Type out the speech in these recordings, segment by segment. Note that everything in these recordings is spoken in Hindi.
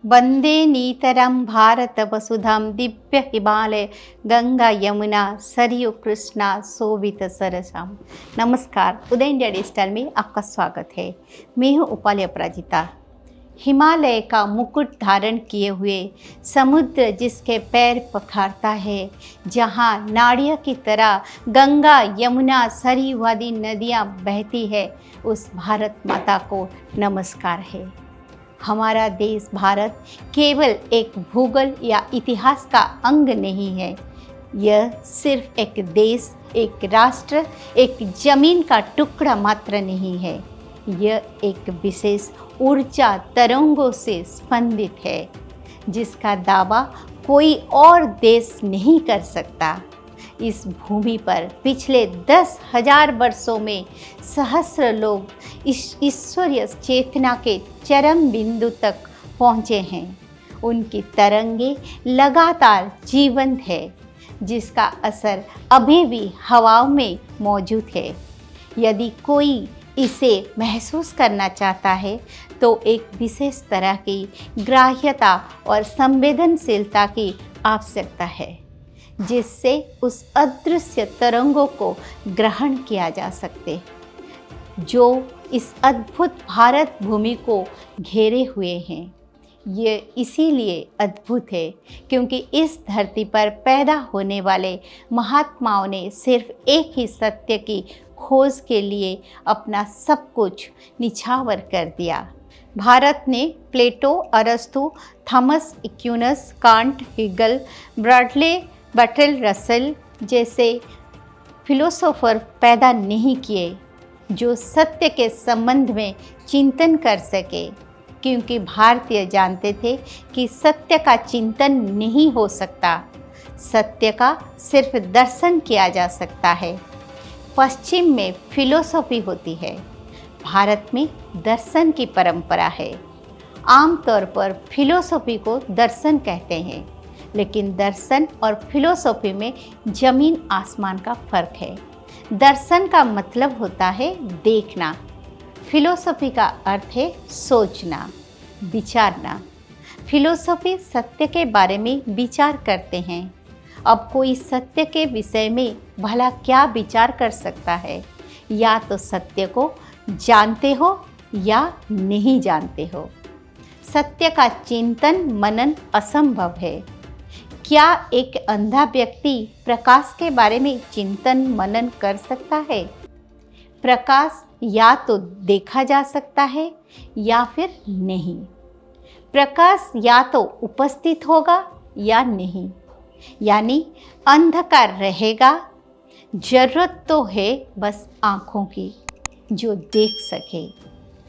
वंदे नीतरम भारत वसुधाम दिव्य हिमालय गंगा यमुना सरयू कृष्णा शोभित सरसाम। नमस्कार, उदय इंडिया डिजिटल में आपका स्वागत है। मैं हूँ उपाली अपराजिता। हिमालय का मुकुट धारण किए हुए समुद्र जिसके पैर पखारता है, जहाँ नाड़िया की तरह गंगा यमुना सरयू आदि नदियाँ बहती है, उस भारत माता को नमस्कार है। हमारा देश भारत केवल एक भूगोल या इतिहास का अंग नहीं है। यह सिर्फ एक देश, एक राष्ट्र, एक जमीन का टुकड़ा मात्र नहीं है। यह एक विशेष ऊर्जा तरंगों से स्पंदित है, जिसका दावा कोई और देश नहीं कर सकता। इस भूमि पर पिछले 10,000 वर्षों में सहस्र लोग इस ईश्वरीय चेतना के चरम बिंदु तक पहुँचे हैं। उनकी तरंगे लगातार जीवंत है, जिसका असर अभी भी हवाओं में मौजूद है। यदि कोई इसे महसूस करना चाहता है तो एक विशेष तरह की ग्राह्यता और संवेदनशीलता की आवश्यकता है, जिससे उस अदृश्य तरंगों को ग्रहण किया जा सके, जो इस अद्भुत भारत भूमि को घेरे हुए हैं। ये इसीलिए अद्भुत है क्योंकि इस धरती पर पैदा होने वाले महात्माओं ने सिर्फ एक ही सत्य की खोज के लिए अपना सब कुछ निछावर कर दिया। भारत ने प्लेटो, अरस्तु, Thomas Aquinas, Kant, Hegel, Bradley, Bertrand Russell जैसे फिलोसोफर पैदा नहीं किए जो सत्य के संबंध में चिंतन कर सके, क्योंकि भारतीय जानते थे कि सत्य का चिंतन नहीं हो सकता, सत्य का सिर्फ दर्शन किया जा सकता है। पश्चिम में फिलोसॉफी होती है, भारत में दर्शन की परंपरा है। आमतौर पर फिलोसॉफी को दर्शन कहते हैं, लेकिन दर्शन और फिलोसॉफी में ज़मीन आसमान का फ़र्क है। दर्शन का मतलब होता है देखना, फिलोसॉफी का अर्थ है सोचना, विचारना। फिलोसॉफी सत्य के बारे में विचार करते हैं। अब कोई सत्य के विषय में भला क्या विचार कर सकता है? या तो सत्य को जानते हो या नहीं जानते हो। सत्य का चिंतन मनन असंभव है। क्या एक अंधा व्यक्ति प्रकाश के बारे में चिंतन मनन कर सकता है? प्रकाश या तो देखा जा सकता है या फिर नहीं। प्रकाश या तो उपस्थित होगा या नहीं, यानी अंधकार रहेगा। जरूरत तो है बस आँखों की जो देख सके।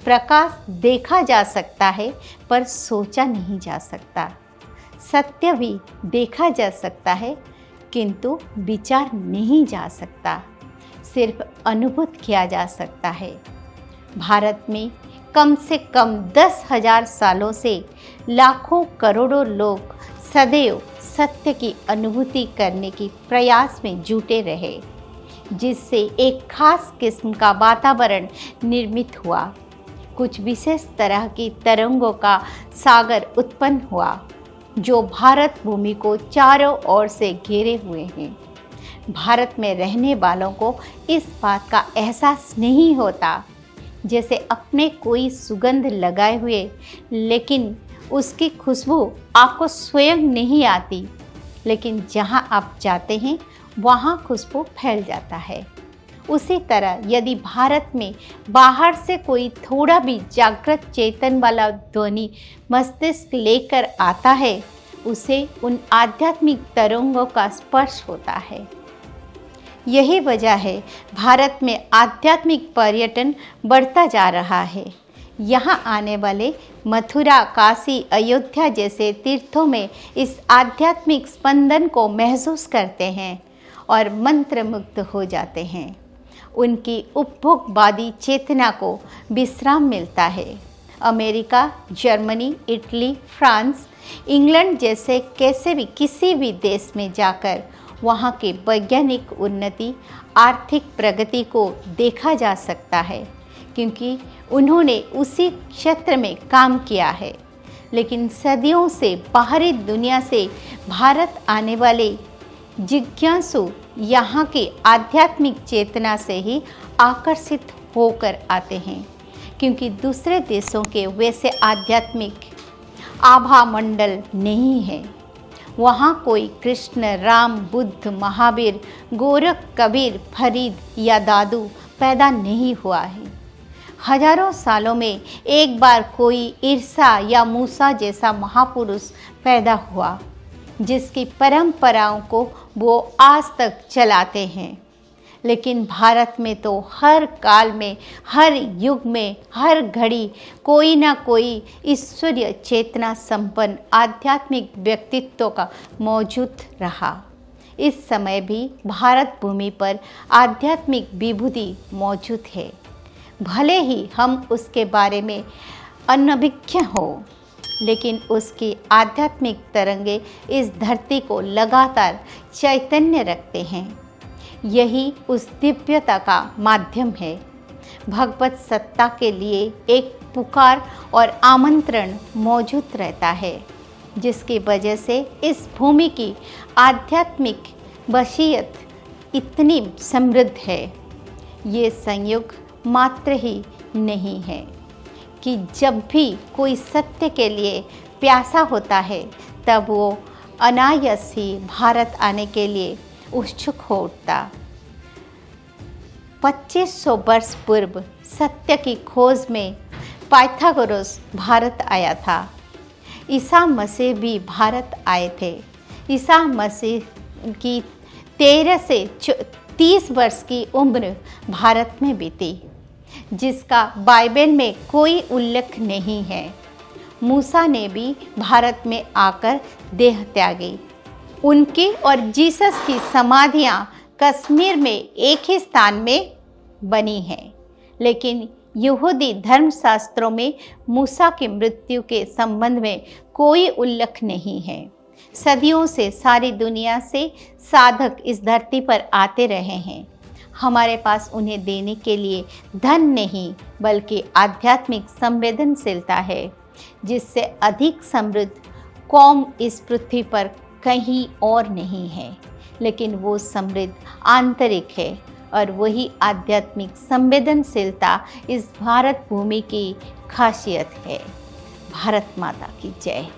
प्रकाश देखा जा सकता है पर सोचा नहीं जा सकता। सत्य भी देखा जा सकता है किंतु विचार नहीं जा सकता, सिर्फ अनुभूत किया जा सकता है। भारत में कम से कम 10,000 सालों से लाखों करोड़ों लोग सदैव सत्य की अनुभूति करने की प्रयास में जुटे रहे, जिससे एक खास किस्म का वातावरण निर्मित हुआ। कुछ विशेष तरह की तरंगों का सागर उत्पन्न हुआ जो भारत भूमि को चारों ओर से घेरे हुए हैं। भारत में रहने वालों को इस बात का एहसास नहीं होता जैसे अपने कोई सुगंध लगाए हुए, लेकिन उसकी खुशबू आपको स्वयं नहीं आती, लेकिन जहां आप जाते हैं वहां खुशबू फैल जाता है। उसी तरह यदि भारत में बाहर से कोई थोड़ा भी जागृत चेतन वाला ध्वनि मस्तिष्क लेकर आता है, उसे उन आध्यात्मिक तरंगों का स्पर्श होता है। यही वजह है भारत में आध्यात्मिक पर्यटन बढ़ता जा रहा है। यहाँ आने वाले मथुरा, काशी, अयोध्या जैसे तीर्थों में इस आध्यात्मिक स्पंदन को महसूस करते हैं और मंत्रमुग्ध हो जाते हैं। उनकी उपभोगवादी चेतना को विश्राम मिलता है। America, Germany, Italy, France, England जैसे किसी भी देश में जाकर वहाँ के वैज्ञानिक उन्नति, आर्थिक प्रगति को देखा जा सकता है, क्योंकि उन्होंने उसी क्षेत्र में काम किया है। लेकिन सदियों से बाहरी दुनिया से भारत आने वाले जिज्ञासु यहाँ की आध्यात्मिक चेतना से ही आकर्षित होकर आते हैं, क्योंकि दूसरे देशों के वैसे आध्यात्मिक आभा मंडल नहीं है। वहाँ कोई कृष्ण, राम, बुद्ध, महावीर, गोरख, कबीर, फरीद या दादू पैदा नहीं हुआ है। हजारों सालों में एक बार कोई ईर्षा या मूसा जैसा महापुरुष पैदा हुआ, जिसकी परंपराओं को वो आज तक चलाते हैं। लेकिन भारत में तो हर काल में, हर युग में, हर घड़ी कोई ना कोई ईश्वरीय चेतना संपन्न आध्यात्मिक व्यक्तित्व का मौजूद रहा। इस समय भी भारत भूमि पर आध्यात्मिक विभूति मौजूद है, भले ही हम उसके बारे में अनभिज्ञ हो, लेकिन उसकी आध्यात्मिक तरंगे इस धरती को लगातार चैतन्य रखते हैं। यही उस दिव्यता का माध्यम है। भगवत सत्ता के लिए एक पुकार और आमंत्रण मौजूद रहता है, जिसकी वजह से इस भूमि की आध्यात्मिक वसीयत इतनी समृद्ध है। ये संयोग मात्र ही नहीं है कि जब भी कोई सत्य के लिए प्यासा होता है, तब वो अनायास ही भारत आने के लिए उत्सुक हो उठता। 2500 वर्ष पूर्व सत्य की खोज में पाइथागोरस भारत आया था। ईसा मसीह भी भारत आए थे। ईसा मसीह की 13 से 30 वर्ष की उम्र भारत में बीती, जिसका बाइबल में कोई उल्लेख नहीं है। मूसा ने भी भारत में आकर देह त्यागी। उनकी और जीसस की समाधियां कश्मीर में एक ही स्थान में बनी हैं, लेकिन यहूदी धर्मशास्त्रों में मूसा की मृत्यु के संबंध में कोई उल्लेख नहीं है। सदियों से सारी दुनिया से साधक इस धरती पर आते रहे हैं। हमारे पास उन्हें देने के लिए धन नहीं, बल्कि आध्यात्मिक संवेदनशीलता है, जिससे अधिक समृद्ध कौम इस पृथ्वी पर कहीं और नहीं है। लेकिन वो समृद्ध आंतरिक है, और वही आध्यात्मिक संवेदनशीलता इस भारत भूमि की खासियत है। भारत माता की जय।